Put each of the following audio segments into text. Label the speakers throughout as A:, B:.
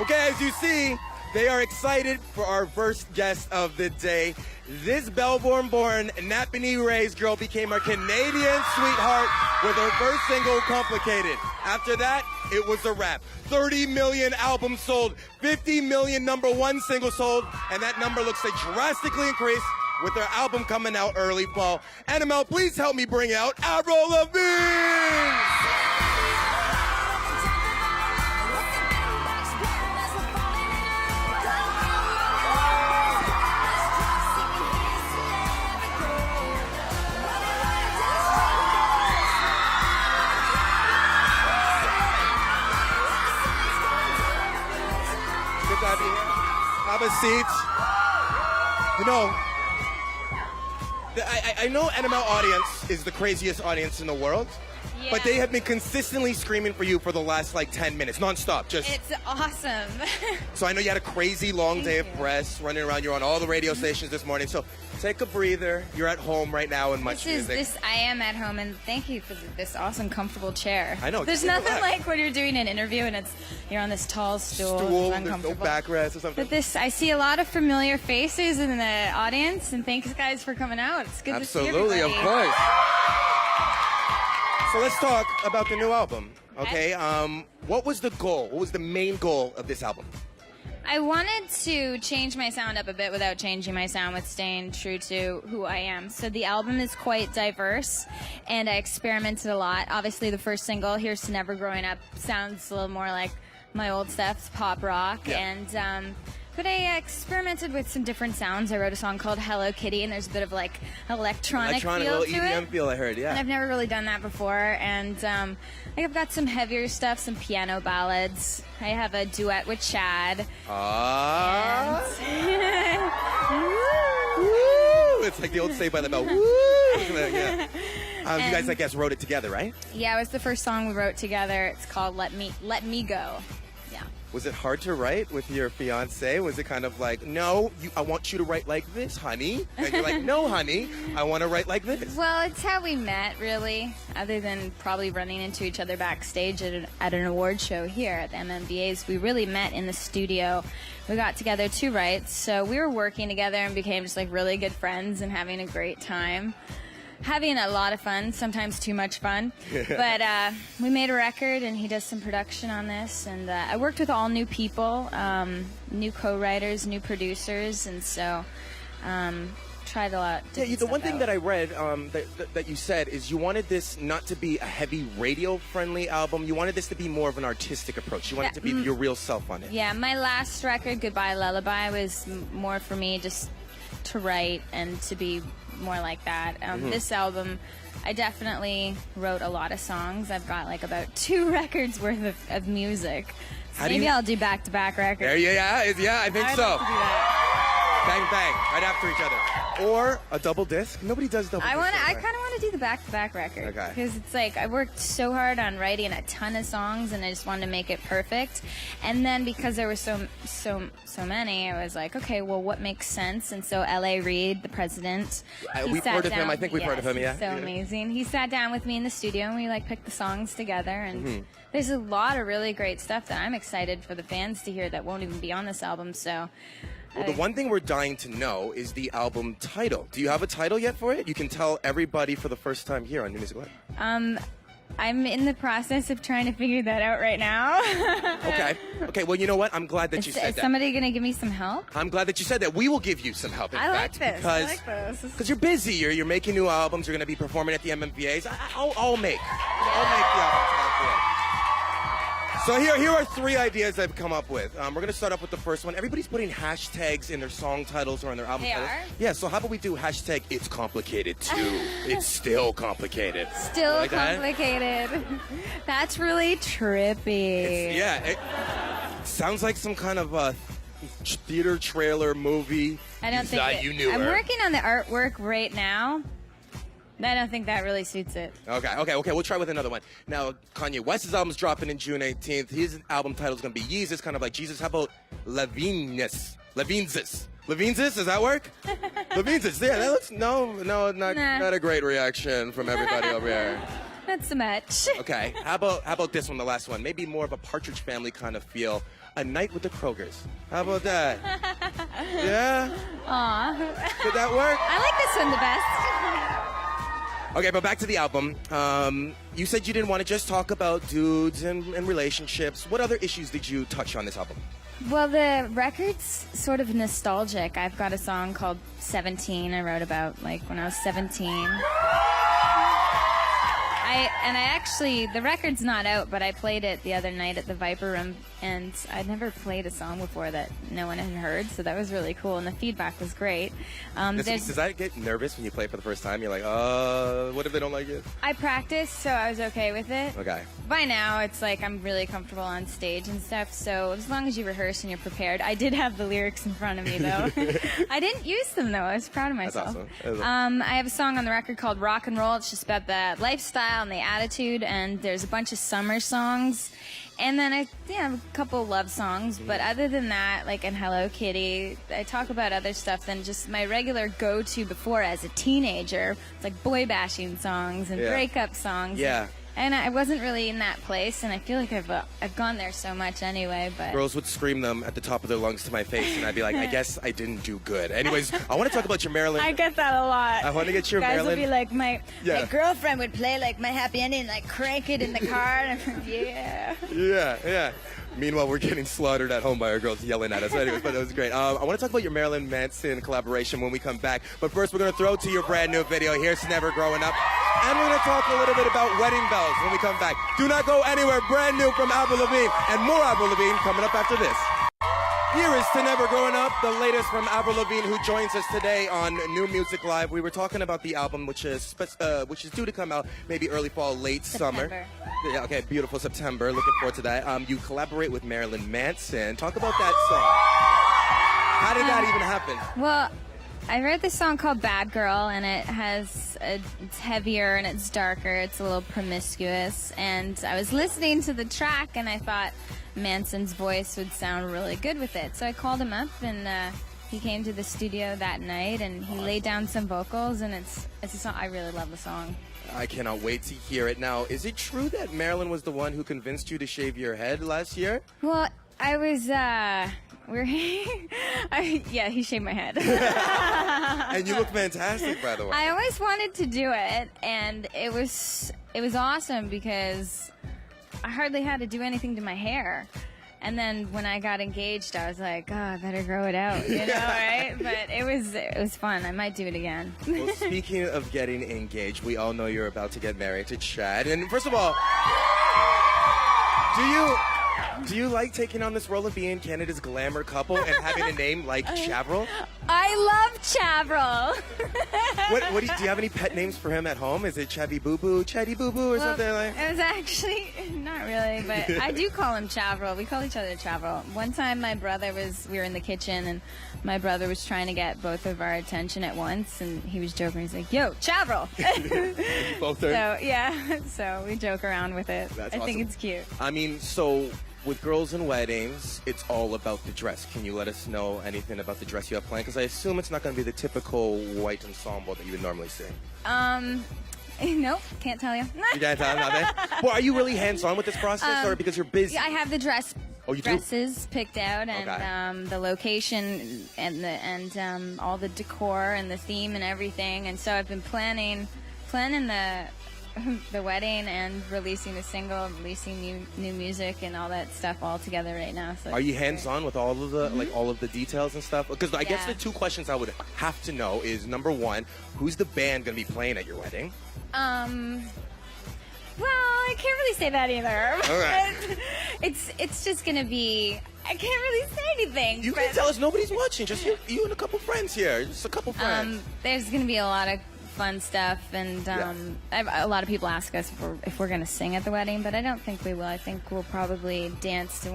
A: Okay, as you see, they are excited for our first guest of the day. This Melbourne-born Napanee-raised girl became our Canadian sweetheart with her first single, Complicated. After that, it was a wrap. 30 million albums sold, 50 million #1 singles sold, and that number looks to drastically increase with their album coming out early fall. NML, please help me bring out Avril Lavigne! Have a seat. You know, I know NML audience is the craziest audience in the world, but they have been consistently screaming for you for the last like 10 minutes, nonstop.
B: It's awesome.
A: So I know you had a crazy long day of press running around. You're on all the radio stations this morning. So take a breather. You're at home right now in Much Music.
B: I am at home, and thank you for this awesome, comfortable chair.
A: I know.
B: There's nothing like when you're doing an interview and you're on this tall stool.
A: There's no backrest or something.
B: But I see a lot of familiar faces in the audience, and thanks guys for coming out. It's good to see everybody.
A: Absolutely, of course. So let's talk about the new album. Okay. What was the goal? What was the main goal of this album?
B: I wanted to change my sound up a bit without changing my sound, with staying true to who I am. So the album is quite diverse, and I experimented a lot. Obviously, the first single, Here's to Never Growing Up, sounds a little more like my old stuff. It's pop rock. Yeah. But I experimented with some different sounds. I wrote a song called Hello Kitty, and there's a bit of like electronic feel
A: little
B: to
A: EDM
B: it.
A: feel, I heard, yeah.
B: And I've never really done that before. And I've got some heavier stuff, some piano ballads. I have a duet with Chad.
A: It's like the old Saved by the Bell. Woo! Yeah. You guys, I guess, wrote it together, right?
B: Yeah, it was the first song we wrote together. It's called Let Me Go. Yeah.
A: Was it hard to write with your fiance? Was it kind of like, no, I want you to write like this, honey? And you're like, no, honey, I want to write like this.
B: Well, it's how we met, really, other than probably running into each other backstage at an award show here at the MMVAs. We really met in the studio. We got together to write, so we were working together and became just like really good friends and having a great time. Having a lot of fun, sometimes too much fun. But we made a record, and he does some production on this. And I worked with all new people, new co-writers, new producers, and so tried a lot.
A: Yeah, the one thing that I read that you said is you wanted this not to be a heavy radio-friendly album. You wanted this to be more of an artistic approach. You wanted it to be your real self on it.
B: Yeah, my last record, Goodbye Lullaby, was more for me just to write and to be more like that. This album, I definitely wrote a lot of songs. I've got like about 2 records worth of music. So maybe I'll do back-to-back records.
A: There you yeah, I think so.
B: Like to do that.
A: Bang, bang, right after each other. Or a double disc. Nobody does double disc.
B: I kind of want to do the back-to-back record.
A: Okay.
B: Because it's like, I worked so hard on writing a ton of songs, and I just wanted to make it perfect. And then because there were so many, I was like, okay, well, what makes sense? And so L.A. Reid, the president,
A: we've heard of him. I think we've heard of him, yeah.
B: He's so amazing. He sat down with me in the studio, and we like picked the songs together. And there's a lot of really great stuff that I'm excited for the fans to hear that won't even be on this album. So.
A: Well, the one thing we're dying to know is the album title. Do you have a title yet for it? You can tell everybody for the first time here on New.Music.Live.
B: I'm in the process of trying to figure that out right now.
A: Okay, well, you know what? I'm glad that you said that.
B: Is somebody going to give me some help?
A: I'm glad that you said that. We will give you some help, in fact.
B: I like this.
A: Because you're busy. You're making new albums. You're going to be performing at the MMVAs. I'll make the album title for you. So here are 3 ideas I've come up with. We're going to start off with the first one. Everybody's putting hashtags in their song titles or in their album titles.
B: They are?
A: Yeah, so how about we do hashtag It's Complicated Too. It's still complicated.
B: Still like complicated. That's really trippy.
A: It sounds like some kind of theater trailer movie.
B: I don't think
A: you knew
B: I'm
A: her.
B: working on the artwork right now. I don't think that really suits it.
A: Okay. We'll try with another one. Now, Kanye West's album's dropping in June 18th. His album title is going to be Yeezus, kind of like Jesus. How about Levinzus? Does that work? Levinzus. Yeah, that looks not a great reaction from everybody over here.
B: Not so much.
A: Okay. How about this one, the last one? Maybe more of a Partridge Family kind of feel. A Night with the Krogers. How about that? Yeah?
B: Aw.
A: Did that work?
B: I like this one the best.
A: Okay, but back to the album. You said you didn't want to just talk about dudes and relationships. What other issues did you touch on this album?
B: Well, the record's sort of nostalgic. I've got a song called 17 I wrote about, like, when I was 17. The record's not out, but I played it the other night at the Viper Room, and I'd never played a song before that no one had heard, so that was really cool, and the feedback was great.
A: Does that get nervous when you play it for the first time? You're like, what if they don't like it?
B: I practiced, so I was okay with it.
A: Okay.
B: By now, it's like I'm really comfortable on stage and stuff, so as long as you rehearse and you're prepared. I did have the lyrics in front of me, though. I didn't use them, though. I was proud of myself.
A: That's awesome.
B: I have a song on the record called Rock and Roll. It's just about the lifestyle and the attitude, and there's a bunch of summer songs. And then I have a couple love songs, but other than that, like in Hello Kitty, I talk about other stuff than just my regular go-to before as a teenager. It's like boy bashing songs and breakup songs.
A: Yeah.
B: And I wasn't really in that place, and I feel like I've gone there so much anyway. But
A: girls would scream them at the top of their lungs to my face, and I'd be like, I guess I didn't do good. Anyways, I want to talk about your Marilyn.
B: I get that a lot.
A: I want to get your
B: Guys
A: Marilyn.
B: would be like, my girlfriend would play like My Happy Ending, like crank it in the car, and I'm like, yeah.
A: Yeah. Meanwhile, we're getting slaughtered at home by our girls yelling at us. Anyways, but that was great. I want to talk about your Marilyn Manson collaboration when we come back. But first, we're going to throw to your brand new video. Here's Never Growing Up. And we're going to talk a little bit about wedding bells when we come back. Do not go anywhere. Brand new from Avril Lavigne. And more Avril Lavigne coming up after this. Here is To Never Growing Up, the latest from Avril Lavigne, who joins us today on New.Music.Live. We were talking about the album, which is due to come out maybe early fall, late summer. Yeah, okay, beautiful September. Looking forward to that. You collaborate with Marilyn Manson. Talk about that song. How did that even happen?
B: Well, I wrote this song called Bad Girl, and it's heavier and it's darker. It's a little promiscuous. And I was listening to the track, and I thought Manson's voice would sound really good with it. So I called him up, and he came to the studio that night, and he laid down some vocals, and it's a song. I really love the song.
A: I cannot wait to hear it. Now, is it true that Marilyn was the one who convinced you to shave your head last year?
B: Well, I was, he shaved my head.
A: And you look fantastic, by the way.
B: I always wanted to do it, and it was awesome because I hardly had to do anything to my hair. And then when I got engaged, I was like, oh, I better grow it out, you know, right? But it was fun. I might do it again.
A: Well, speaking of getting engaged, we all know you're about to get married to Chad. And first of all, do you like taking on this role of being Canada's glamour couple and having a name like Chavril?
B: I love Chavril.
A: Do you have any pet names for him at home? Is it Chavy Boo Boo, Chatty Boo Boo, or something like that?
B: It was actually, not really, but I do call him Chavril. We call each other Chavril. One time we were in the kitchen, and my brother was trying to get both of our attention at once, and he was joking. He's like, yo, Chavril.
A: Both are?
B: So, yeah, so we joke around with it.
A: That's
B: I
A: awesome.
B: think it's cute.
A: I mean, so with girls and weddings, it's all about the dress. Can you let us know anything about the dress you have planned? Because I assume it's not going to be the typical white ensemble that you would normally see.
B: Nope, can't tell you.
A: You can't tell nothing? Well, are you really hands-on with this process, or because you're busy?
B: Yeah, I have the dresses picked out, and the location, and all the decor and the theme and everything. And so I've been planning the wedding and releasing the single, releasing new music and all that stuff all together right now. So
A: are you hands-on with all of the all of the details and stuff? Because I guess the two questions I would have to know is, number one, who's the band going to be playing at your wedding?
B: Well, I can't really say that either.
A: Okay.
B: It's just going to be, I can't really say anything.
A: You can tell us. Nobody's watching. Just you and a couple friends here. Just a couple friends.
B: There's going to be a lot of fun stuff, and a lot of people ask us if we're going to sing at the wedding, but I don't think we will. I think we'll probably dance to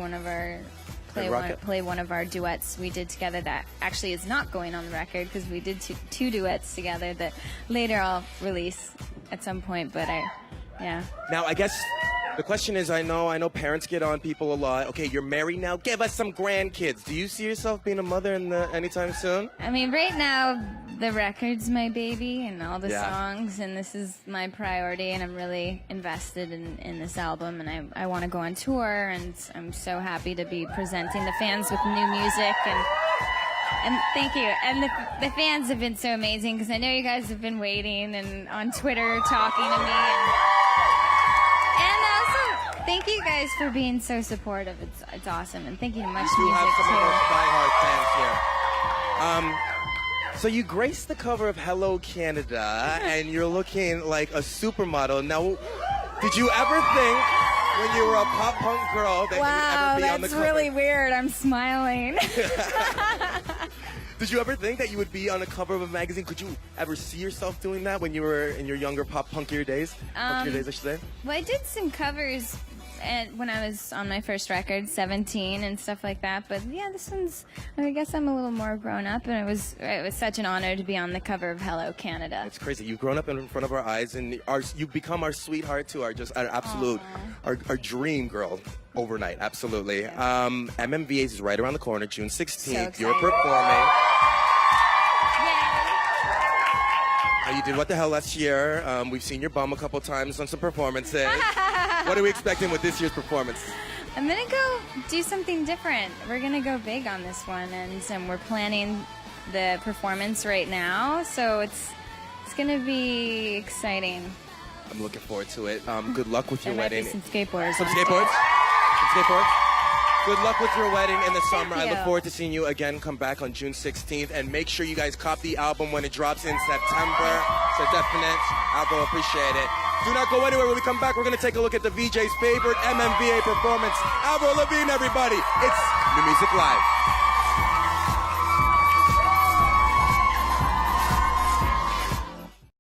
B: play one of our duets we did together that actually is not going on the record, because we did two duets together that later I'll release at some point, but Now, I guess the question is, I know parents get on people a lot. Okay, you're married now. Give us some grandkids. Do you see yourself being a mother anytime soon? I mean, right now, The record's my baby and all the songs, and this is my priority, and I'm really invested in this album, and I want to go on tour, and I'm so happy to be presenting the fans with new music, and thank you. And the fans have been so amazing, because I know you guys have been waiting and on Twitter talking to me, and also thank you guys for being so supportive. It's awesome, and thank you to Much Music too.
A: We have some of those diehard fans here. So you graced the cover of Hello Canada, and you're looking like a supermodel. Now, did you ever think when you were a pop punk girl that you would ever be on the cover?
B: Wow, that's really weird. I'm smiling.
A: Did you ever think that you would be on the cover of a magazine? Could you ever see yourself doing that when you were in your younger pop punkier days? Punkier days, I should say.
B: Well, I did some covers when I was on my first record, 17 and stuff like that. But yeah, this one's, I guess I'm a little more grown up, and it was such an honor to be on the cover of Hello Canada.
A: It's crazy. You've grown up in front of our eyes, and you've become our sweetheart too, our absolute, our dream girl overnight. Absolutely. MMVAs is right around the corner, June 16th.
B: So
A: you're performing. You did What the Hell last year. We've seen your bum a couple times on some performances. What are we expecting with this year's performance?
B: I'm going to go do something different. We're going to go big on this one, and we're planning the performance right now, so it's going to be exciting.
A: I'm looking forward to it. Good luck with your wedding.
B: There might be some skateboards.
A: Some skateboards? Some skateboards? Good luck with your wedding in the summer. I look forward to seeing you again. Come back on June 16th. And make sure you guys cop the album when it drops in September. It's a definite album. Appreciate it. Do not go anywhere. When we come back, we're going to take a look at the VJ's favorite MMVA performance. Avril Lavigne, everybody. It's New Music Live.